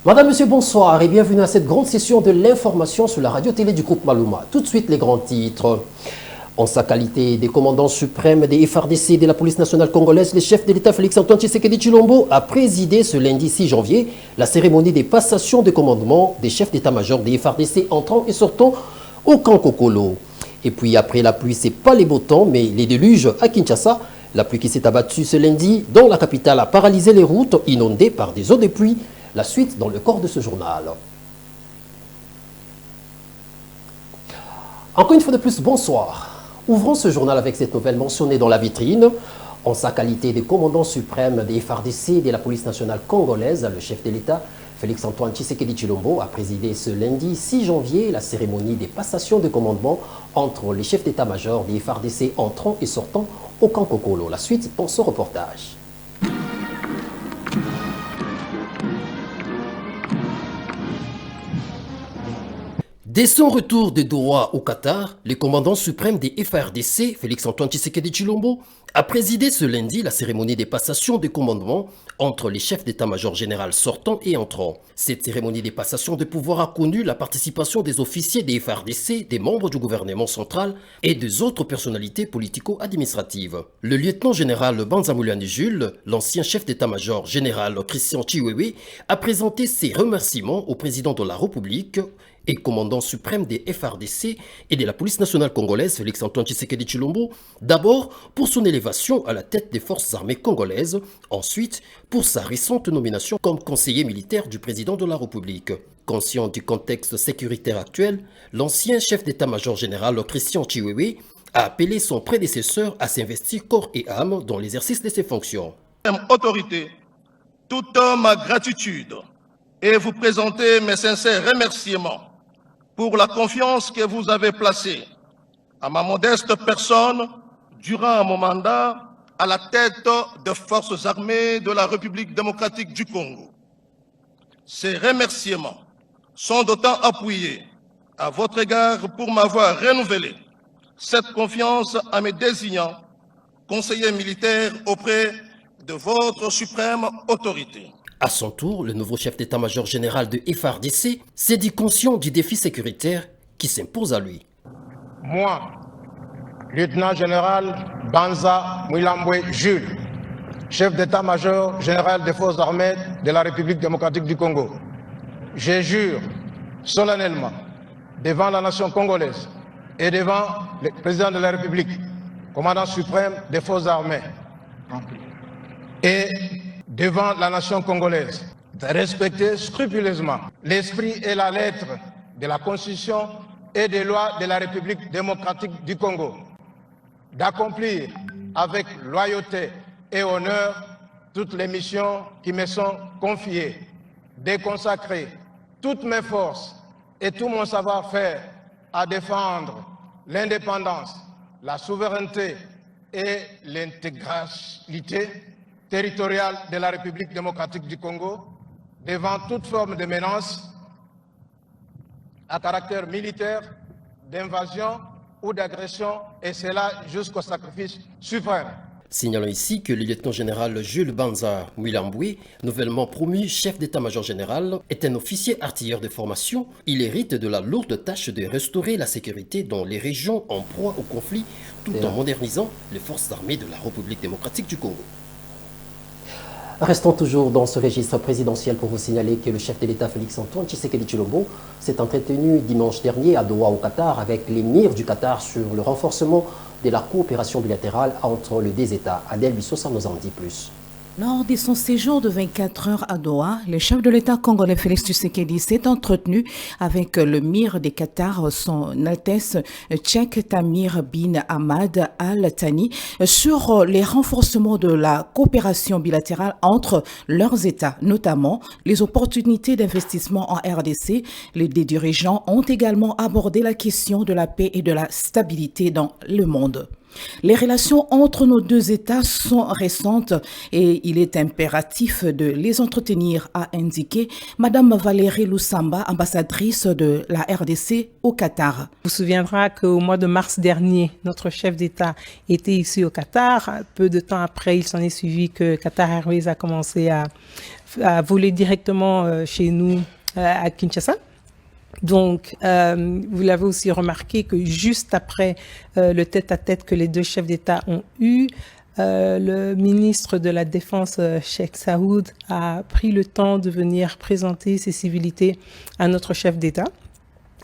Madame, Monsieur, bonsoir et bienvenue à cette grande session de l'information sur la radio-télé du groupe Malouma. Tout de suite, les grands titres. En sa qualité de commandant suprême des FARDC de la police nationale congolaise, le chef de l'État Félix-Antoine Tshisekedi Tshilombo a présidé ce lundi 6 janvier la cérémonie des passations de commandement des chefs d'état-major des FARDC entrant et sortant au camp Kokolo. Et puis après la pluie, c'est pas les beaux temps, mais les déluges à Kinshasa. La pluie qui s'est abattue ce lundi dans la capitale a paralysé les routes inondées par des eaux de pluie. La suite dans le corps de ce journal. Encore une fois de plus, bonsoir. Ouvrons ce journal avec cette nouvelle mentionnée dans la vitrine. En sa qualité de commandant suprême des FARDC de la police nationale congolaise, le chef de l'État, Félix-Antoine Tshisekedi Tshilombo, a présidé ce lundi 6 janvier la cérémonie des passations de commandement entre les chefs d'état-major des FARDC entrant et sortant au camp Kokolo. La suite dans son reportage. Dès son retour de Doha au Qatar, le commandant suprême des FARDC, Félix-Antoine Tshisekedi Tshilombo, a présidé ce lundi la cérémonie des passations de commandement entre les chefs d'état-major général sortants et entrants. Cette cérémonie des passations de pouvoir a connu la participation des officiers des FARDC, des membres du gouvernement central et des autres personnalités politico-administratives. Le lieutenant-général Banzamouliani Jules, l'ancien chef d'état-major général Christian Chiwewe, a présenté ses remerciements au président de la République et commandant suprême des FARDC et de la police nationale congolaise Félix-Antoine Tshisekedi Tshilombo, d'abord pour son élévation à la tête des forces armées congolaises, ensuite pour sa récente nomination comme conseiller militaire du président de la République. Conscient du contexte sécuritaire actuel, l'ancien chef d'état-major général Christian Chiwewe a appelé son prédécesseur à s'investir corps et âme dans l'exercice de ses fonctions. Autorité, toute ma gratitude et vous présenter mes sincères remerciements pour la confiance que vous avez placée à ma modeste personne durant mon mandat à la tête des forces armées de la République démocratique du Congo. Ces remerciements sont d'autant appuyés à votre égard pour m'avoir renouvelé cette confiance en me désignant conseiller militaire auprès de votre suprême autorité. À son tour, le nouveau chef d'état-major général de FARDC s'est dit conscient du défi sécuritaire qui s'impose à lui. Moi, lieutenant-général Banza Mouilambwe Jules, chef d'état-major général des forces armées de la République démocratique du Congo, je jure solennellement devant la nation congolaise et devant le président de la République, commandant suprême des forces armées, et devant la nation congolaise, de respecter scrupuleusement l'esprit et la lettre de la Constitution et des lois de la République démocratique du Congo, d'accomplir avec loyauté et honneur toutes les missions qui me sont confiées, de consacrer toutes mes forces et tout mon savoir-faire à défendre l'indépendance, la souveraineté et l'intégralité territoriale de la République démocratique du Congo devant toute forme de menace à caractère militaire, d'invasion ou d'agression, et cela jusqu'au sacrifice suprême. Signalons ici que le lieutenant-général Jules Banza Mouilambwe, nouvellement promu chef d'état-major général, est un officier artilleur de formation. Il hérite de la lourde tâche de restaurer la sécurité dans les régions en proie au conflit, tout en modernisant les forces armées de la République démocratique du Congo. Restons toujours dans ce registre présidentiel pour vous signaler que le chef de l'État Félix-Antoine Tshisekedi Tshilombo s'est entretenu dimanche dernier à Doha au Qatar avec l'émir du Qatar sur le renforcement de la coopération bilatérale entre les deux États. Adèle Bissosa nous en dit plus. Lors de son séjour de 24 heures à Doha, le chef de l'État congolais Félix Tshisekedi s'est entretenu avec le Mir des Qatar, son Altesse Cheikh Tamir bin Hamad Al Thani, sur les renforcements de la coopération bilatérale entre leurs États, notamment les opportunités d'investissement en RDC. Les deux dirigeants ont également abordé la question de la paix et de la stabilité dans le monde. Les relations entre nos deux États sont récentes et il est impératif de les entretenir, a indiqué Madame Valérie Lusamba, ambassadrice de la RDC au Qatar. Vous vous souviendra qu'au mois de mars dernier, notre chef d'État était ici au Qatar. Peu de temps après, il s'en est suivi que Qatar Airways a commencé à voler directement chez nous à Kinshasa. Donc, vous l'avez aussi remarqué que juste après le tête-à-tête que les deux chefs d'État ont eu, le ministre de la Défense, Cheikh Saoud, a pris le temps de venir présenter ses civilités à notre chef d'État.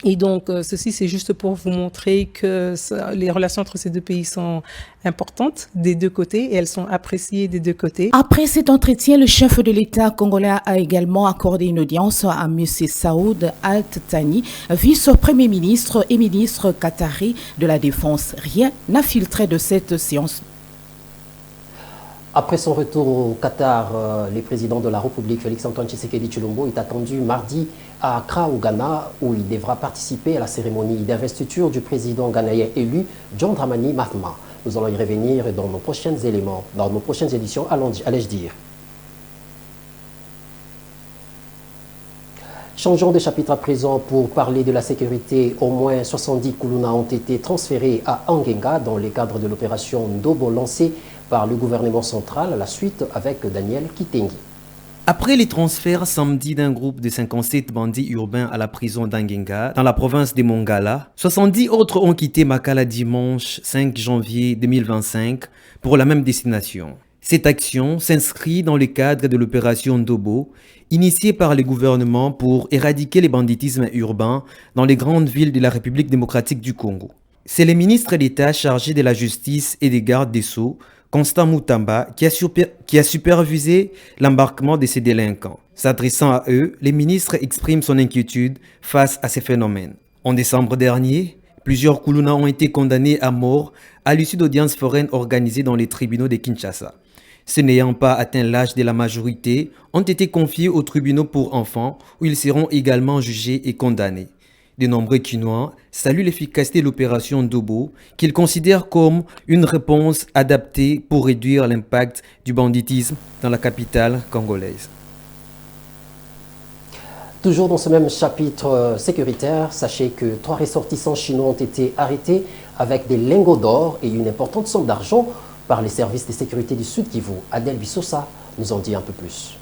Et donc, ceci, c'est juste pour vous montrer que les relations entre ces deux pays sont importantes des deux côtés et elles sont appréciées des deux côtés. Après cet entretien, le chef de l'État congolais a également accordé une audience à M. Saoud Al-Thani, vice-premier ministre et ministre qatari de la Défense. Rien n'a filtré de cette séance. Après son retour au Qatar, le président de la République, Félix-Antoine Tshisekedi Tshilombo, est attendu mardi à Accra, au Ghana, où il devra participer à la cérémonie d'investiture du président ghanéen élu, John Dramani Mahama. Nous allons y revenir dans nos prochaines éditions, allais-je dire. Changeons de chapitre à présent pour parler de la sécurité. Au moins 70 Kuluna ont été transférés à Angenga dans le cadre de l'opération Ndobo lancée par le gouvernement central, à la suite avec Daniel Kitengi. Après les transferts samedi d'un groupe de 57 bandits urbains à la prison d'Angenga, dans la province de Mongala, 70 autres ont quitté Makala dimanche 5 janvier 2025 pour la même destination. Cette action s'inscrit dans le cadre de l'opération Ndobo, initiée par le gouvernement pour éradiquer le banditisme urbain dans les grandes villes de la République démocratique du Congo. C'est le ministre d'État chargé de la justice et des gardes des Sceaux, Constant Moutamba, qui a supervisé l'embarquement de ces délinquants. S'adressant à eux, le ministre exprime son inquiétude face à ces phénomènes. En décembre dernier, plusieurs Kuluna ont été condamnés à mort à l'issue d'audiences foraines organisées dans les tribunaux de Kinshasa. Ceux n'ayant pas atteint l'âge de la majorité ont été confiés aux tribunaux pour enfants où ils seront également jugés et condamnés. De nombreux Kinois saluent l'efficacité de l'opération Ndobo, qu'ils considèrent comme une réponse adaptée pour réduire l'impact du banditisme dans la capitale congolaise. Toujours dans ce même chapitre sécuritaire, sachez que 3 ressortissants chinois ont été arrêtés avec des lingots d'or et une importante somme d'argent par les services de sécurité du Sud Kivu. Adèle Bissosa nous en dit un peu plus.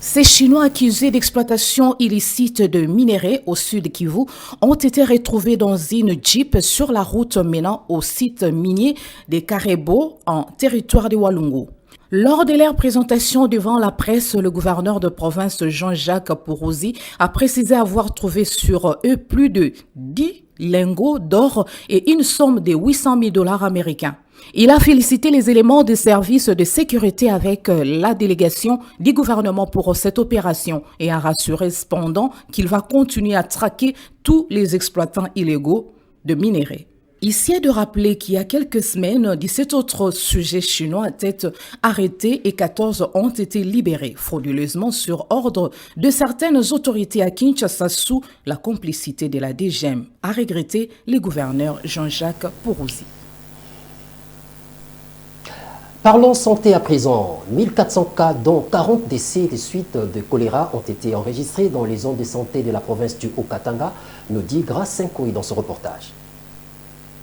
Ces Chinois accusés d'exploitation illicite de minerais au sud Kivu ont été retrouvés dans une Jeep sur la route menant au site minier des Karebo en territoire de Walungu. Lors de leur présentation devant la presse, le gouverneur de province Jean-Jacques Pourouzi a précisé avoir trouvé sur eux plus de 10 lingots d'or et une somme de 800 000 $ américains. Il a félicité les éléments des services de sécurité avec la délégation du gouvernement pour cette opération et a rassuré cependant qu'il va continuer à traquer tous les exploitants illégaux de minerais. Ici est de rappeler qu'il y a quelques semaines, 17 autres sujets chinois étaient arrêtés et 14 ont été libérés frauduleusement sur ordre de certaines autorités à Kinshasa sous la complicité de la DGM, a regretté le gouverneur Jean-Jacques Pourouzi. Parlons santé à présent. 1400 cas, dont 40 décès des suites de choléra, ont été enregistrés dans les zones de santé de la province du Haut-Katanga, nous dit Grace Senkoui dans ce reportage.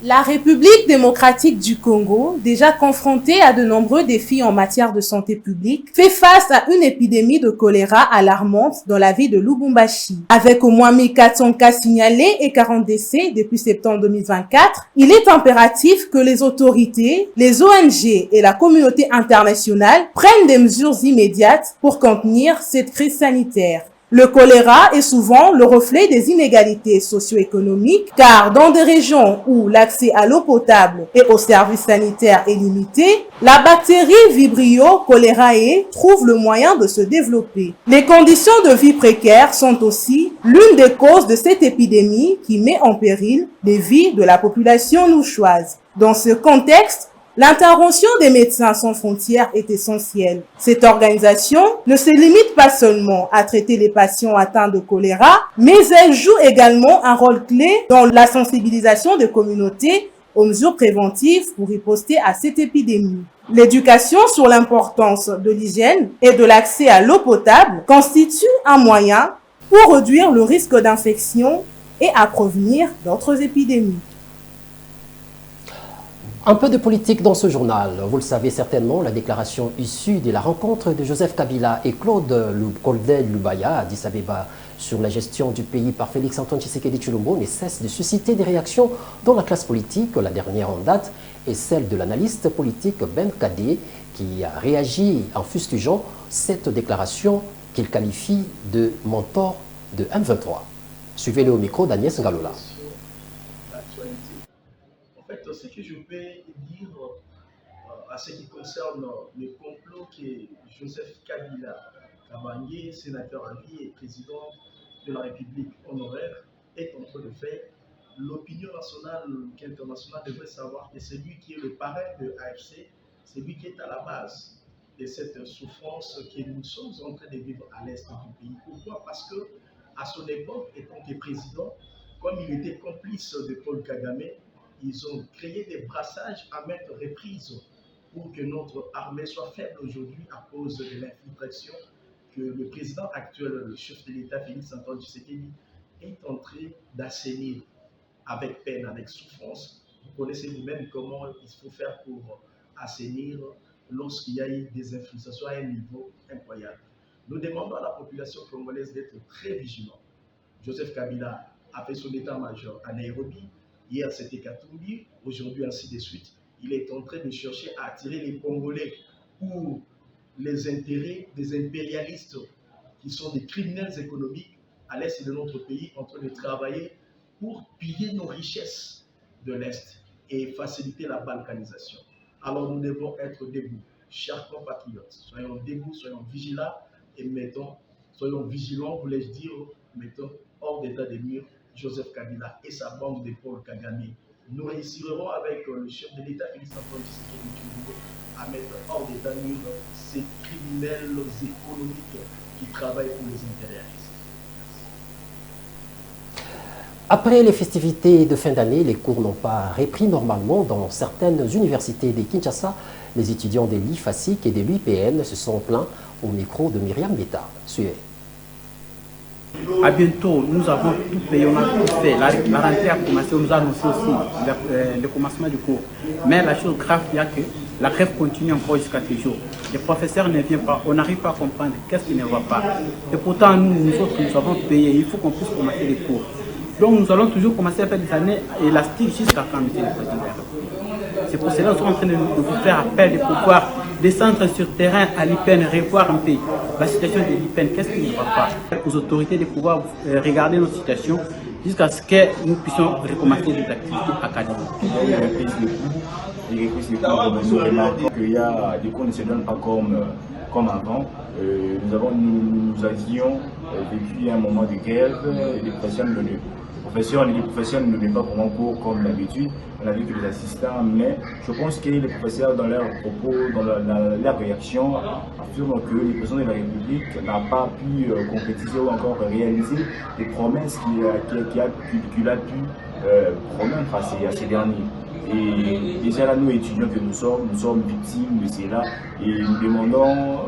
La République démocratique du Congo, déjà confrontée à de nombreux défis en matière de santé publique, fait face à une épidémie de choléra alarmante dans la ville de Lubumbashi. Avec au moins 1400 cas signalés et 40 décès depuis septembre 2024, il est impératif que les autorités, les ONG et la communauté internationale prennent des mesures immédiates pour contenir cette crise sanitaire. Le choléra est souvent le reflet des inégalités socio-économiques car dans des régions où l'accès à l'eau potable et aux services sanitaires est limité, la bactérie Vibrio cholerae trouve le moyen de se développer. Les conditions de vie précaires sont aussi l'une des causes de cette épidémie qui met en péril les vies de la population louchoise. Dans ce contexte, l'intervention des Médecins sans frontières est essentielle. Cette organisation ne se limite pas seulement à traiter les patients atteints de choléra, mais elle joue également un rôle clé dans la sensibilisation des communautés aux mesures préventives pour riposter à cette épidémie. L'éducation sur l'importance de l'hygiène et de l'accès à l'eau potable constitue un moyen pour réduire le risque d'infection et à prévenir d'autres épidémies. Un peu de politique dans ce journal. Vous le savez certainement, la déclaration issue de la rencontre de Joseph Kabila et Claude Lubaya à Addis Abeba sur la gestion du pays par Félix-Antoine Tshisekedi Tshilombo ne cesse de susciter des réactions dans la classe politique. La dernière en date est celle de l'analyste politique Ben Kadé qui a réagi en fustigeant cette déclaration qu'il qualifie de mentor de M23. Suivez-le au micro d'Agnès Ngalola. En fait, ce que je vais dire à ce qui concerne le complot que Joseph Kabila Kabange, sénateur à vie et président de la République honoraire, est en train de faire, l'opinion nationale qu'internationale devrait savoir que c'est lui qui est le parrain de AFC, c'est lui qui est à la base de cette souffrance que nous sommes en train de vivre à l'est du pays. Pourquoi? Parce que à son époque, étant que président, comme il était complice de Paul Kagame, ils ont créé des brassages à maintes reprises pour que notre armée soit faible aujourd'hui à cause de l'infiltration que le président actuel, le chef de l'État, Félix-Antoine Tshisekedi, est en train d'assainir avec peine, avec souffrance. Vous connaissez vous-même comment il faut faire pour assainir lorsqu'il y a eu des infiltrations à un niveau incroyable. Nous demandons à la population congolaise d'être très vigilante. Joseph Kabila a fait son état-major à Nairobi. Hier, c'était Katumbi. Aujourd'hui, ainsi de suite. Il est en train de chercher à attirer les Congolais pour les intérêts des impérialistes qui sont des criminels économiques à l'est de notre pays en train de travailler pour piller nos richesses de l'Est et faciliter la balkanisation. Alors nous devons être debout, chers compatriotes. Soyons debout, soyons vigilants et soyons vigilants, voulais-je dire, mettons hors d'état de nuire Joseph Kabila et sa bande de Paul Kagame. Nous réussirons avec le chef de l'État, Félix-Antoine Tshisekedi, à mettre hors d'état de nuire ces criminels économiques qui travaillent pour les impérialistes. Après les festivités de fin d'année, les cours n'ont pas repris normalement dans certaines universités de Kinshasa. Les étudiants de l'IFASIC et de l'UIPN se sont plaints au micro de Myriam Beta. Suivez. À bientôt, nous avons tout payé, on a tout fait. La rentrée a commencé, on nous a annoncé aussi le commencement du cours. Mais la chose grave, il y a que la grève continue encore jusqu'à ce jour. Les professeurs ne viennent pas, on n'arrive pas à comprendre qu'est-ce qui ne va pas. Et pourtant, nous autres, nous avons payé, il faut qu'on puisse commencer les cours. Donc nous allons toujours commencer à faire des années élastiques jusqu'à quand, monsieur le président. C'est pour cela que nous sommes en train de vous faire appel de pouvoir descendre sur le terrain à l'IPN, revoir un peu la situation de l'IPN, qu'est-ce qui ne va pas. Aux autorités de pouvoir regarder notre situation jusqu'à ce que nous puissions recommencer les activités académiques. Il y a eu un reprise de cours, nous remarquons qu'il y a des cours ne se donnent pas comme avant. Nous avions depuis un moment de grève, les professeurs ne donnaient pas vraiment cours comme d'habitude. On a vu que les assistants, mais je pense que les professeurs, dans leurs propos, dans leur réaction, affirment que le président de la République n'a pas pu concrétiser ou encore réaliser les promesses qu'il a pu promettre à ces derniers. Et déjà là, nous étudiants que nous sommes victimes de cela et nous demandons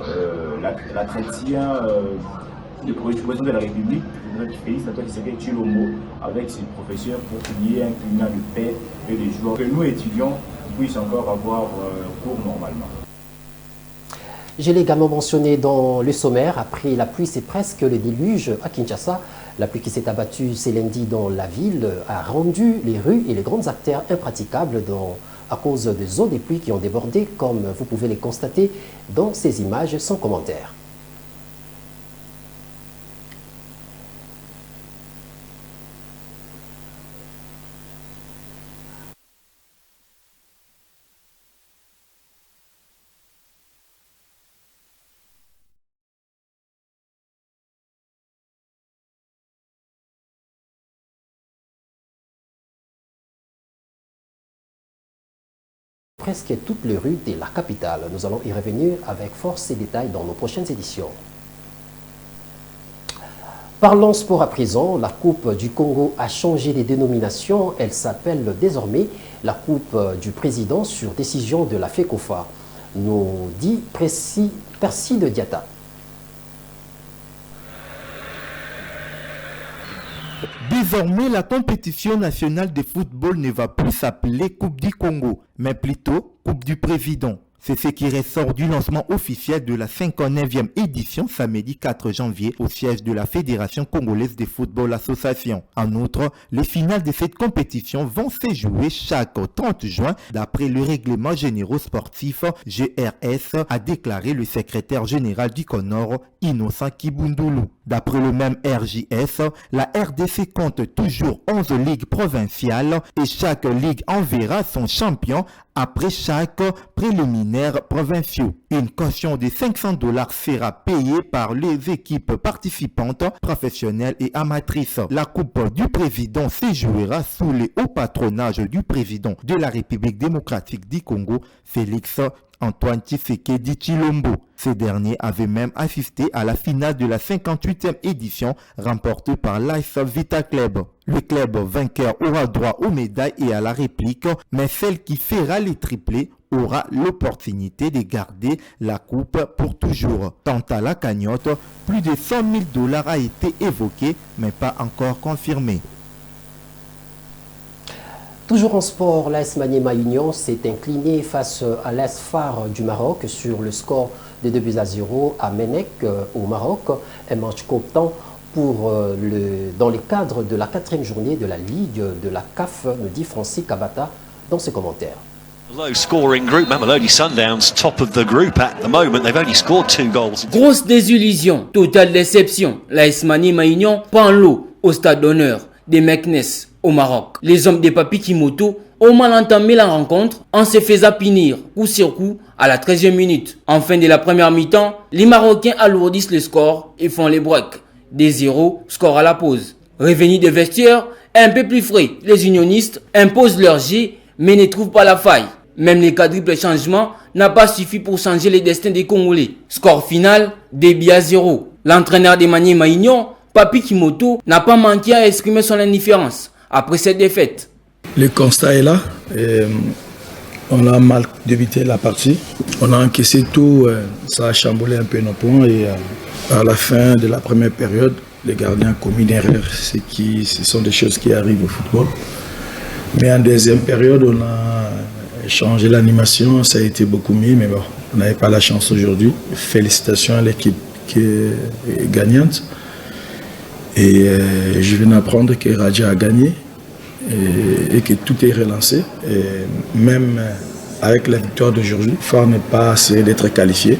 la chrétien du président de la République, Félix-Antoine Tshisekedi avec ses professeurs pour qu'il y ait un climat de paix et de joie, que nous étudiants puissions encore avoir cours normalement. Je l'ai également mentionné dans le sommaire, après la pluie, c'est presque le déluge à Kinshasa. La pluie qui s'est abattue ce lundi dans la ville a rendu les rues et les grandes artères impraticables à cause des eaux des pluies qui ont débordé, comme vous pouvez les constater dans ces images sans commentaire. Presque toutes les rues de la capitale. Nous allons y revenir avec force et détails dans nos prochaines éditions. Parlons sport à présent. La Coupe du Congo a changé de dénomination. Elle s'appelle désormais la Coupe du Président sur décision de la FECOFA, nous dit Percy de Diata. Désormais, la compétition nationale de football ne va plus s'appeler Coupe du Congo, mais plutôt Coupe du Président. C'est ce qui ressort du lancement officiel de la 59e édition samedi 4 janvier au siège de la Fédération congolaise de football association. En outre, les finales de cette compétition vont se jouer chaque 30 juin d'après le règlement général sportif GRS, a déclaré le secrétaire général du CONOR, Innocent Kibundulu. D'après le même RJS, la RDC compte toujours 11 ligues provinciales et chaque ligue enverra son champion après chaque préliminaire provinciaux. Une caution de $500 sera payée par les équipes participantes professionnelles et amatrices. La Coupe du Président se jouera sous le haut patronage du président de la République démocratique du Congo, Félix Antoine Tshisekedi Tshilombo. Ce dernier avait même assisté à la finale de la 58e édition remportée par l'AS Vita Club. Le club vainqueur aura droit aux médailles et à la réplique, mais celle qui fera les triplés aura l'opportunité de garder la coupe pour toujours. Quant à la cagnotte, plus de $100 000 a été évoqué, mais pas encore confirmé. Toujours en sport, l'AS Maniema Union s'est incliné face à l'AS Phare du Maroc sur le score de 2-0 à Menek au Maroc. Un match comptant dans le cadre de la 4e journée de la Ligue de la CAF, me dit Francis Kabata dans ses commentaires. Low scoring group, Mamelodi Sundowns top of the group at the moment. They've only scored 2 goals. Grosse désillusion, totale déception. L'AS Maniema Union prend l'eau au stade d'honneur des Meknes au Maroc. Les hommes des Papi Kimoto ont mal entamé la rencontre en se faisant punir coup sur coup à la 13e minute. En fin de la première mi-temps, les Marocains alourdissent le score et font les breaks. Des 0, score à la pause. Revenus des vestiaires, un peu plus frais, les unionistes imposent leur jet mais ne trouvent pas la faille. Même les quadruples changements n'a pas suffi pour changer les destins des Congolais. Score final, débit à 0. L'entraîneur des Maniema Union, Papi Kimoto, n'a pas manqué à exprimer son indifférence après cette défaite. Le constat est là. On a mal débuté la partie. On a encaissé tout. Ça a chamboulé un peu nos points. Et à la fin de la première période, les gardiens ont commis une erreur. Ce sont des choses qui arrivent au football. Mais en deuxième période, on a changé l'animation. Ça a été beaucoup mieux. Mais bon, on n'avait pas la chance aujourd'hui. Félicitations à l'équipe qui est gagnante. Et je viens d'apprendre que Raja a gagné et que tout est relancé. Et même avec la victoire d'aujourd'hui, Phare n'est pas assez d'être qualifié.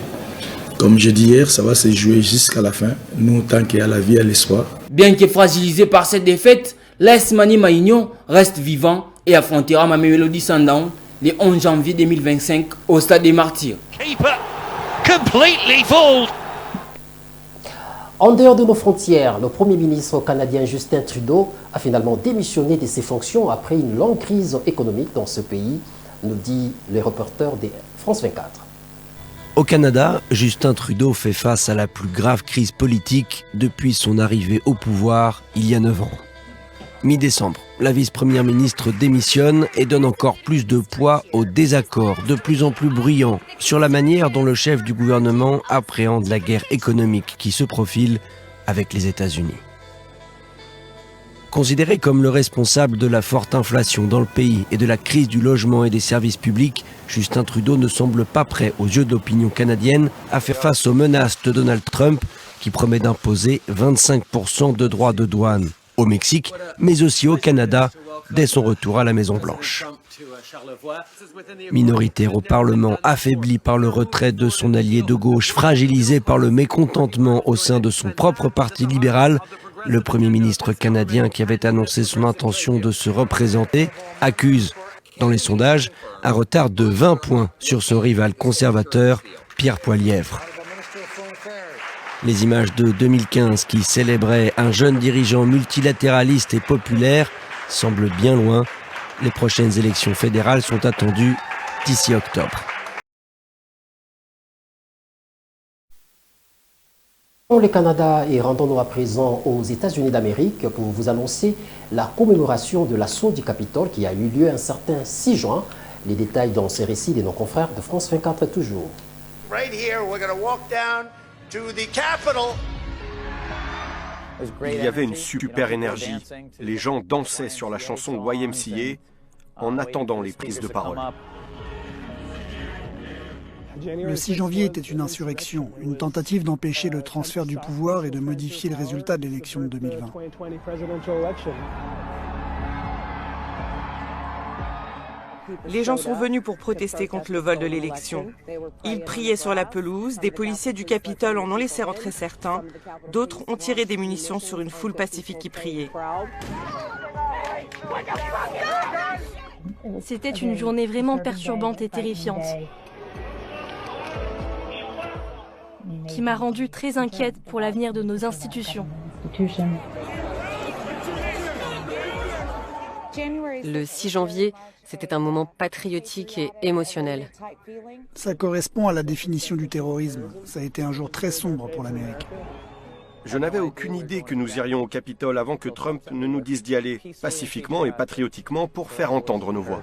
Comme je dis hier, ça va se jouer jusqu'à la fin. Nous, tant qu'il y a la vie et l'espoir. Bien que fragilisé par cette défaite, l'AS Maniema Union reste vivant et affrontera Mamelodi Sundowns le 11 janvier 2025 au Stade des Martyrs. Keeper completely fooled. En dehors de nos frontières, le Premier ministre canadien Justin Trudeau a finalement démissionné de ses fonctions après une longue crise économique dans ce pays, nous dit le reporter de France 24. Au Canada, Justin Trudeau fait face à la plus grave crise politique depuis son arrivée au pouvoir il y a 9 ans. Mi-décembre, la vice-première ministre démissionne et donne encore plus de poids aux désaccords de plus en plus bruyants sur la manière dont le chef du gouvernement appréhende la guerre économique qui se profile avec les États-Unis. Considéré comme le responsable de la forte inflation dans le pays et de la crise du logement et des services publics, Justin Trudeau ne semble pas prêt aux yeux de l'opinion canadienne à faire face aux menaces de Donald Trump qui promet d'imposer 25% de droits de douane au Mexique, mais aussi au Canada, dès son retour à la Maison-Blanche. Minoritaire au Parlement, affaibli par le retrait de son allié de gauche, fragilisé par le mécontentement au sein de son propre parti libéral, le Premier ministre canadien qui avait annoncé son intention de se représenter accuse, dans les sondages, un retard de 20 points sur son rival conservateur, Pierre Poilievre. Les images de 2015 qui célébraient un jeune dirigeant multilatéraliste et populaire semblent bien loin. Les prochaines élections fédérales sont attendues d'ici octobre. Le Canada et rendons-nous à présent aux États-Unis d'Amérique pour vous annoncer la commémoration de l'assaut du Capitole qui a eu lieu un certain 6 juin. Les détails dans ces récits de nos confrères de France 24 toujours. Right here, we're going to walk down to the Capitol. Il y avait une super énergie. Les gens dansaient sur la chanson YMCA en attendant les prises de parole. Le 6 janvier était une insurrection, une tentative d'empêcher le transfert du pouvoir et de modifier le résultat de l'élection de 2020. Les gens sont venus pour protester contre le vol de l'élection. Ils priaient sur la pelouse, des policiers du Capitole en ont laissé rentrer certains, d'autres ont tiré des munitions sur une foule pacifique qui priait. C'était une journée vraiment perturbante et terrifiante, qui m'a rendue très inquiète pour l'avenir de nos institutions. Le 6 janvier, c'était un moment patriotique et émotionnel. Ça correspond à la définition du terrorisme. Ça a été un jour très sombre pour l'Amérique. Je n'avais aucune idée que nous irions au Capitole avant que Trump ne nous dise d'y aller, pacifiquement et patriotiquement, pour faire entendre nos voix.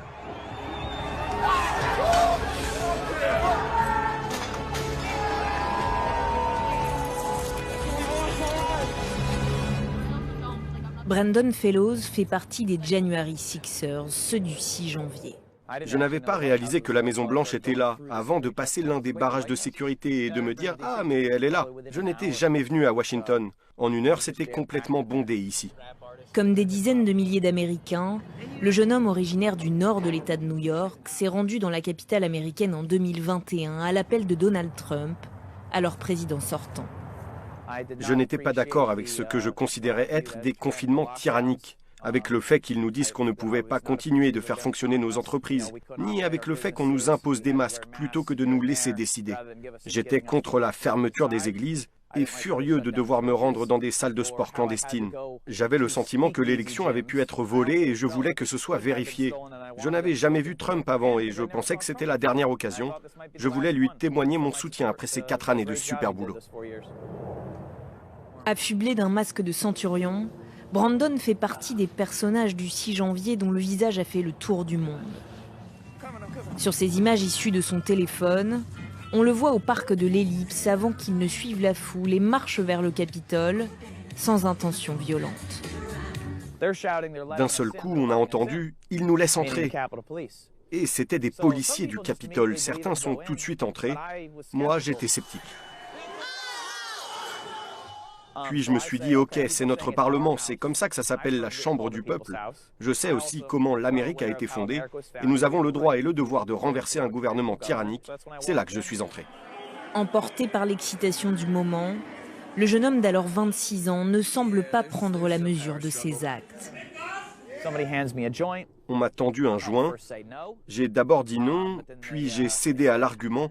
Brandon Fellows fait partie des January Sixers, ceux du 6 janvier. Je n'avais pas réalisé que la Maison-Blanche était là, avant de passer l'un des barrages de sécurité et de me dire « Ah, mais elle est là !» Je n'étais jamais venu à Washington. En une heure, c'était complètement bondé ici. Comme des dizaines de milliers d'Américains, le jeune homme originaire du nord de l'État de New York s'est rendu dans la capitale américaine en 2021 à l'appel de Donald Trump, alors président sortant. Je n'étais pas d'accord avec ce que je considérais être des confinements tyranniques, avec le fait qu'ils nous disent qu'on ne pouvait pas continuer de faire fonctionner nos entreprises, ni avec le fait qu'on nous impose des masques plutôt que de nous laisser décider. J'étais contre la fermeture des églises et furieux de devoir me rendre dans des salles de sport clandestines. J'avais le sentiment que l'élection avait pu être volée et je voulais que ce soit vérifié. Je n'avais jamais vu Trump avant et je pensais que c'était la dernière occasion. Je voulais lui témoigner mon soutien après ces 4 années de super boulot. Affublé d'un masque de centurion, Brandon fait partie des personnages du 6 janvier dont le visage a fait le tour du monde. Sur ces images issues de son téléphone, on le voit au parc de l'Ellipse avant qu'il ne suive la foule et marche vers le Capitole sans intention violente. D'un seul coup, on a entendu « Ils nous laissent entrer ». Et c'était des policiers du Capitole. Certains sont tout de suite entrés. Moi, j'étais sceptique. Puis je me suis dit, ok, c'est notre Parlement, c'est comme ça que ça s'appelle la Chambre du peuple. Je sais aussi comment l'Amérique a été fondée, et nous avons le droit et le devoir de renverser un gouvernement tyrannique. C'est là que je suis entré. Emporté par l'excitation du moment, le jeune homme d'alors 26 ans ne semble pas prendre la mesure de ses actes. On m'a tendu un joint, j'ai d'abord dit non, puis j'ai cédé à l'argument.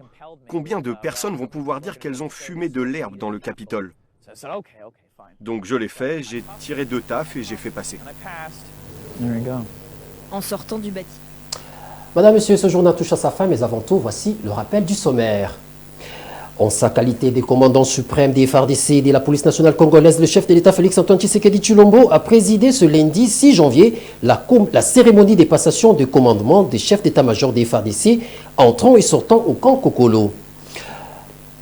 Combien de personnes vont pouvoir dire qu'elles ont fumé de l'herbe dans le Capitole ? Donc je l'ai fait, j'ai tiré 2 tafs et j'ai fait passer. En sortant du bâtiment. Madame, Monsieur, ce journal touche à sa fin, mais avant tout, voici le rappel du sommaire. En sa qualité de commandant suprême des FARDC et de la police nationale congolaise, le chef de l'État Félix-Antoine Tshisekedi Tshilombo a présidé ce lundi 6 janvier la cérémonie des passations de commandement des chefs d'état-major des FARDC entrant et sortant au camp Kokolo.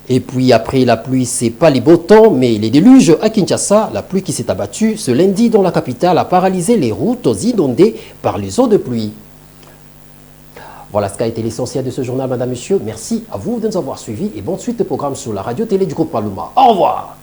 Et puis après la pluie, c'est pas les beaux temps, mais les déluges à Kinshasa, la pluie qui s'est abattue ce lundi dans la capitale a paralysé les routes inondées par les eaux de pluie. Voilà ce qu'a été l'essentiel de ce journal, madame, monsieur. Merci à vous de nous avoir suivis et bonne suite de programme sur la radio-télé du groupe Maluma. Au revoir.